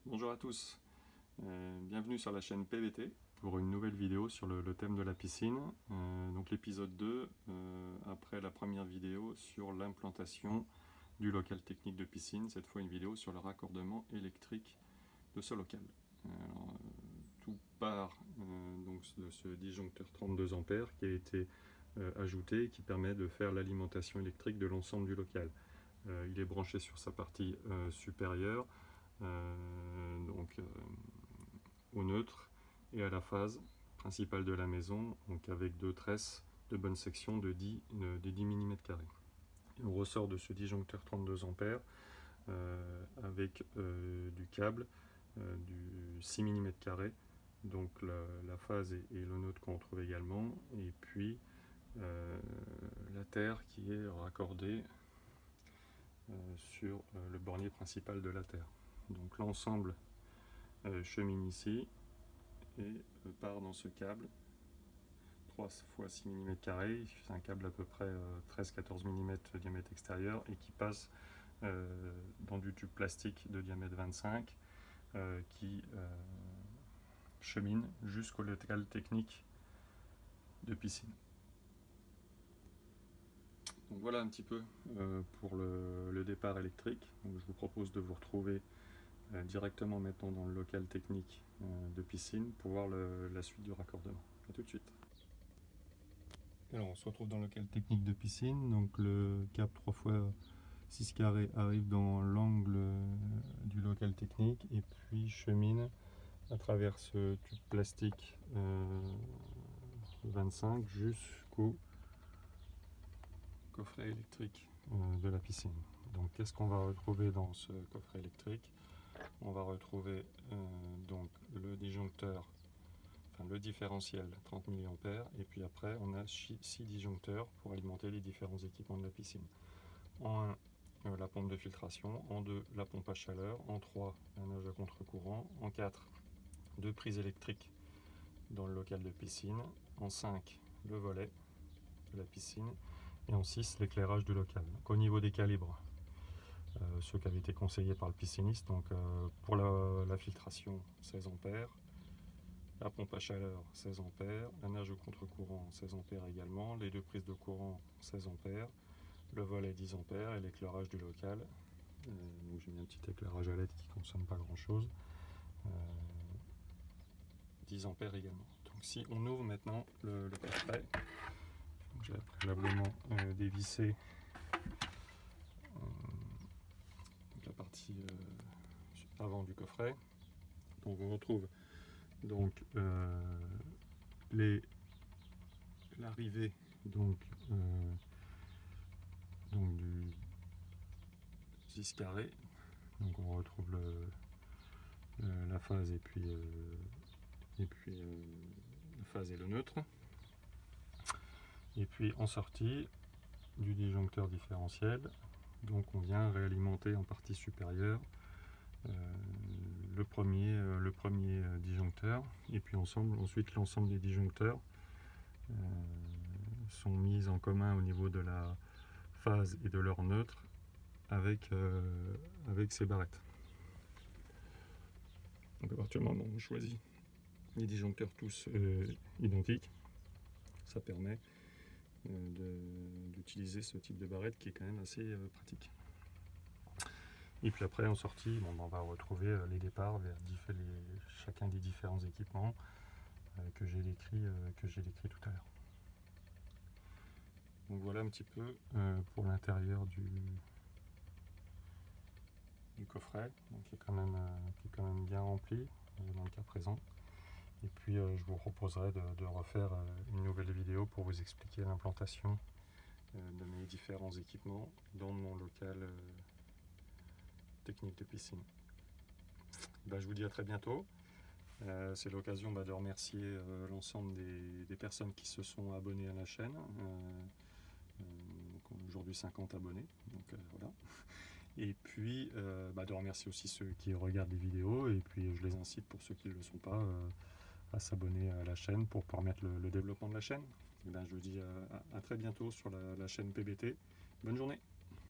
Bonjour à tous, bienvenue sur la chaîne PVT pour une nouvelle vidéo sur le thème de la piscine. Donc l'épisode 2, après la première vidéo sur l'implantation du local technique de piscine, cette fois une vidéo sur le raccordement électrique de ce local. Tout part donc de ce disjoncteur 32 A qui a été ajouté et qui permet de faire l'alimentation électrique de l'ensemble du local. Il est branché sur sa partie supérieure, au neutre et à la phase principale de la maison, donc avec deux tresses de bonne section de 10 mm². On ressort de ce disjoncteur 32 A avec du câble du 6 mm², donc la phase et le neutre qu'on retrouve également, et puis la terre qui est raccordée sur le bornier principal de la terre. Donc l'ensemble chemine ici et part dans ce câble 3 x 6 mm². C'est un câble à peu près 13-14 mm de diamètre extérieur et qui passe dans du tube plastique de diamètre 25 qui chemine jusqu'au local technique de piscine. Donc voilà un petit peu pour le départ électrique. Donc je vous propose de vous retrouver directement maintenant dans le local technique de piscine pour voir la suite du raccordement. A tout de suite. Alors on se retrouve dans le local technique de piscine. Donc le câble 3x6 carré arrive dans l'angle du local technique et puis chemine à travers ce tube plastique 25 jusqu'au coffret électrique de la piscine. Donc qu'est-ce qu'on va retrouver dans ce coffret électrique? On va retrouver donc le disjoncteur, enfin le différentiel 30 mA, et puis après on a 6 disjoncteurs pour alimenter les différents équipements de la piscine. En 1, la pompe de filtration, en 2, la pompe à chaleur, en 3, la nage à contre-courant, en 4, 2 prises électriques dans le local de piscine, en 5, le volet de la piscine, et en 6, l'éclairage du local. Donc, au niveau des calibres, ceux qui avaient été conseillés par le pisciniste, donc pour la filtration 16 A, la pompe à chaleur 16 A, la nage au contre-courant 16 A également, les deux prises de courant 16 A, le volet 10 A et l'éclairage du local. Donc j'ai mis un petit éclairage à LED qui ne consomme pas grand chose. 10 A également. Donc si on ouvre maintenant le coffret, j'ai préalablement dévissé la partie avant du coffret. Donc on retrouve donc l'arrivée donc du 6 carré. Donc on retrouve la phase et puis la phase et le neutre. Et puis en sortie du disjoncteur différentiel, donc on vient réalimenter en partie supérieure le premier disjoncteur, et puis ensuite l'ensemble des disjoncteurs sont mis en commun au niveau de la phase et de leur neutre avec ces barrettes. Donc à partir du moment où on choisit les disjoncteurs tous identiques, ça permet d'utiliser ce type de barrette qui est quand même assez pratique. Et puis après en sortie, on va retrouver les départs vers chacun des différents équipements que j'ai décrit tout à l'heure. Donc voilà un petit peu pour l'intérieur du coffret, donc qui est quand même bien rempli dans le cas présent. Et puis je vous proposerai de refaire une nouvelle vidéo pour vous expliquer l'implantation de mes différents équipements dans mon local technique de piscine. Je vous dis à très bientôt. C'est l'occasion de remercier l'ensemble des personnes qui se sont abonnées à la chaîne. Aujourd'hui 50 abonnés, donc voilà. Et puis de remercier aussi ceux qui regardent les vidéos, et puis je les incite, pour ceux qui ne le sont pas, à s'abonner à la chaîne pour permettre le développement de la chaîne. Je vous dis à très bientôt sur la chaîne PBT. Bonne journée.